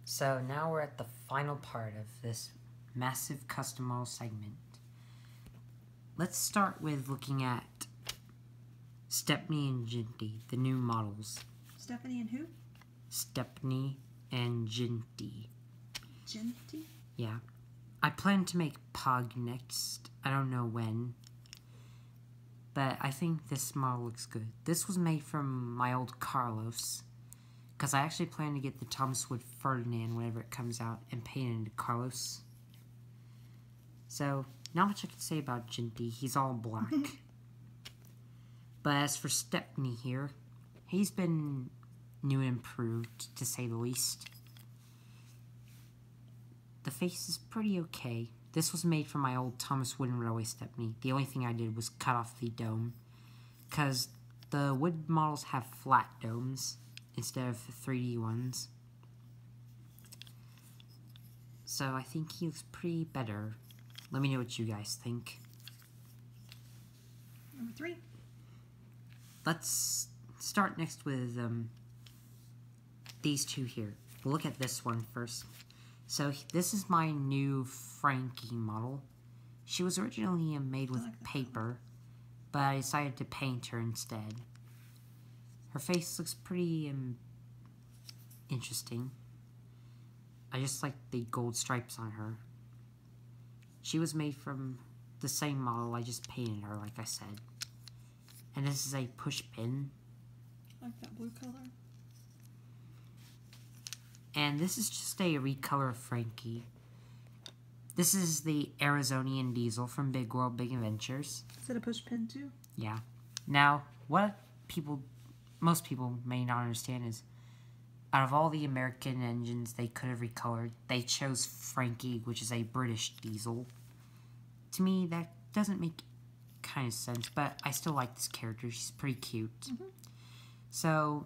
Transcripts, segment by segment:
So now we're at the final part of this massive custom model segment. Let's start with looking at Stepney and Ginty, the new models. Stephanie and who? Stepney and Ginty. Ginty? Yeah. I plan to make Pug next. I don't know when. But I think this model looks good. This was made from my old Carlos. Because I actually plan to get the Thomas Wood Ferdinand whenever it comes out and paint it into Carlos. So, not much I can say about Ginty. He's all black. But as for Stepney here, he's been new and improved, to say the least. The face is pretty okay. This was made from my old Thomas Wooden Railway Stepney. The only thing I did was cut off the dome. Because the wood models have flat domes instead of 3D ones. So I think he looks pretty better. Let me know what you guys think. Number 3. Let's start next with these two here. We'll look at this one first. So this is my new Frankie model. She was originally made with paper, but I decided to paint her instead. Her face looks pretty interesting. I just like the gold stripes on her. She was made from the same model, I just painted her like I said. And this is a push pin. I like that blue color. And this is just a recolor of Frankie. This is the Arizonian Diesel from Big World Big Adventures. Is it a push pin too? Yeah. Now, what most people may not understand is, out of all the American engines they could have recolored, they chose Frankie, which is a British diesel. To me, that doesn't make kind of sense, but I still like this character. She's pretty cute. So,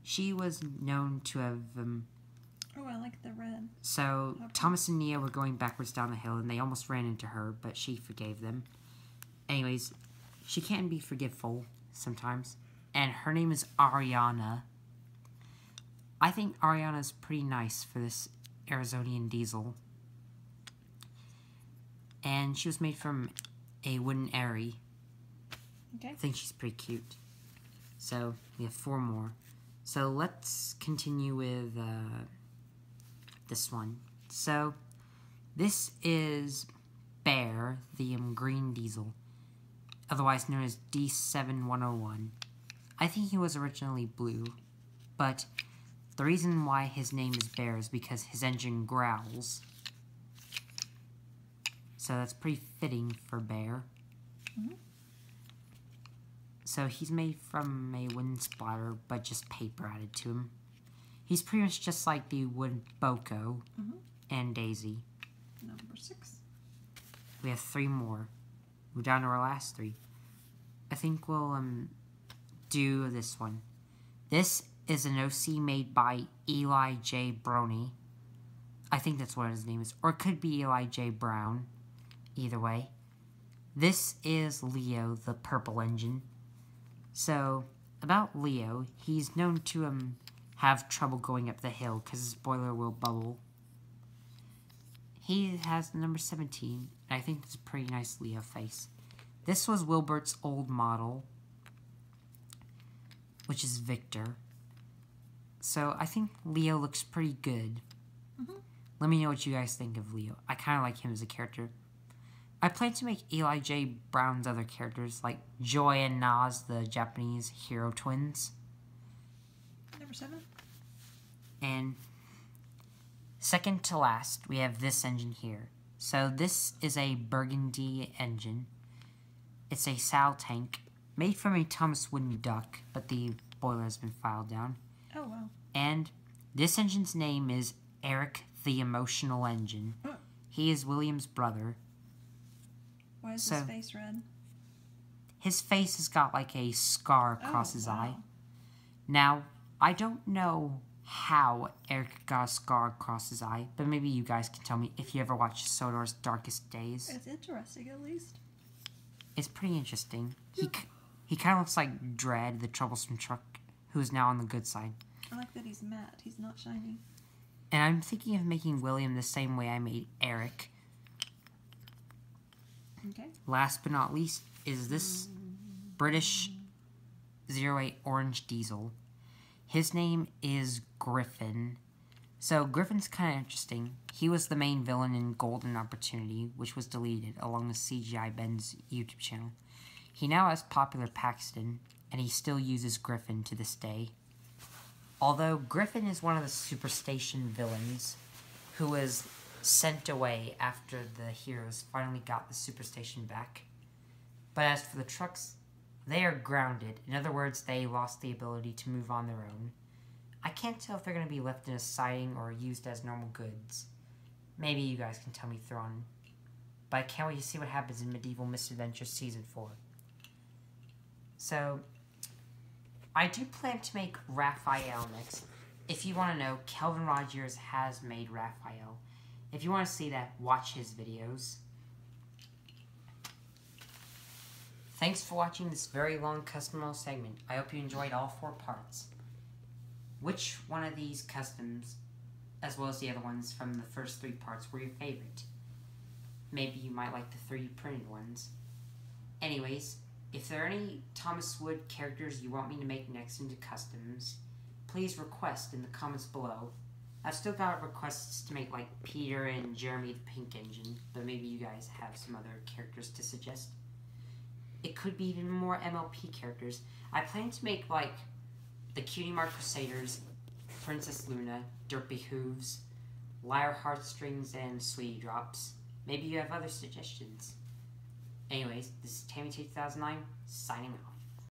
she was known to have... oh, I like the red. So, Thomas and Neo were going backwards down the hill, and they almost ran into her, but she forgave them. Anyways, she can be forgetful sometimes. And her name is Ariana. I think Ariana's pretty nice for this Arizonian Diesel. And she was made from a wooden Airy. Okay. I think she's pretty cute. So, we have 4 more. So, let's continue with this one. So, this is Bear, the green diesel, otherwise known as D7101. I think he was originally blue, but the reason why his name is Bear is because his engine growls. So that's pretty fitting for Bear. So he's made from a wooden splatter, but just paper added to him. He's pretty much just like the wooden Boko and Daisy. Number 6. We have 3 more. We're down to our last 3. I think we'll do this one. This is an OC made by Eli J. Brony. I think that's what his name is. Or it could be Eli J. Brown. Either way. This is Leo, the purple engine. So, about Leo, he's known to have trouble going up the hill because his boiler will bubble. He has the number 17, and I think that's a pretty nice Leo face. This was Wilbert's old model, which is Victor. So, I think Leo looks pretty good. Let me know what you guys think of Leo. I kind of like him as a character. I plan to make Eli J. Brown's other characters, like Joy and Naz, the Japanese hero twins. Number 7. And second to last, we have this engine here. So this is a Burgundy engine. It's a Sal tank, made from a Thomas Wooden duck, but the boiler has been filed down. Oh, wow. And this engine's name is Eric the Emotional Engine. He is William's brother. Why is his face red? His face has got like a scar across his eye. Now, I don't know how Eric got a scar across his eye, but maybe you guys can tell me if you ever watched Sodar's Darkest Days. It's interesting, at least. It's pretty interesting. He kind of looks like Dread, the troublesome truck, who is now on the good side. I like that he's matte. He's not shiny. And I'm thinking of making William the same way I made Eric. Okay. Last but not least is this British 08 Orange Diesel. His name is Griffin. So Griffin's kind of interesting. He was the main villain in Golden Opportunity, which was deleted along with CGI Ben's YouTube channel. He now has Popular Paxton, and he still uses Griffin to this day. Although Griffin is one of the Superstation villains who was sent away after the heroes finally got the Superstation back. But as for the trucks, they are grounded. In other words, they lost the ability to move on their own. I can't tell if they're going to be left in a siding or used as normal goods. Maybe you guys can tell me through on. But I can't wait to see what happens in Medieval Misadventures Season 4. So, I do plan to make Raphael next. If you want to know, Kelvin Rogers has made Raphael. If you want to see that, watch his videos. Thanks for watching this very long custom model segment. I hope you enjoyed all 4 parts. Which one of these customs, as well as the other ones from the first 3 parts, were your favorite? Maybe you might like the 3 printed ones. Anyways, if there are any Thomas Wood characters you want me to make next into customs, please request in the comments below. I've still got requests to make like Peter and Jeremy the Pink Engine, but maybe you guys have some other characters to suggest. It could be even more MLP characters. I plan to make like the Cutie Mark Crusaders, Princess Luna, Derpy Hooves, Lyre Heartstrings, and Sweetie Drops. Maybe you have other suggestions. Anyways, this is Tammy2009, signing off.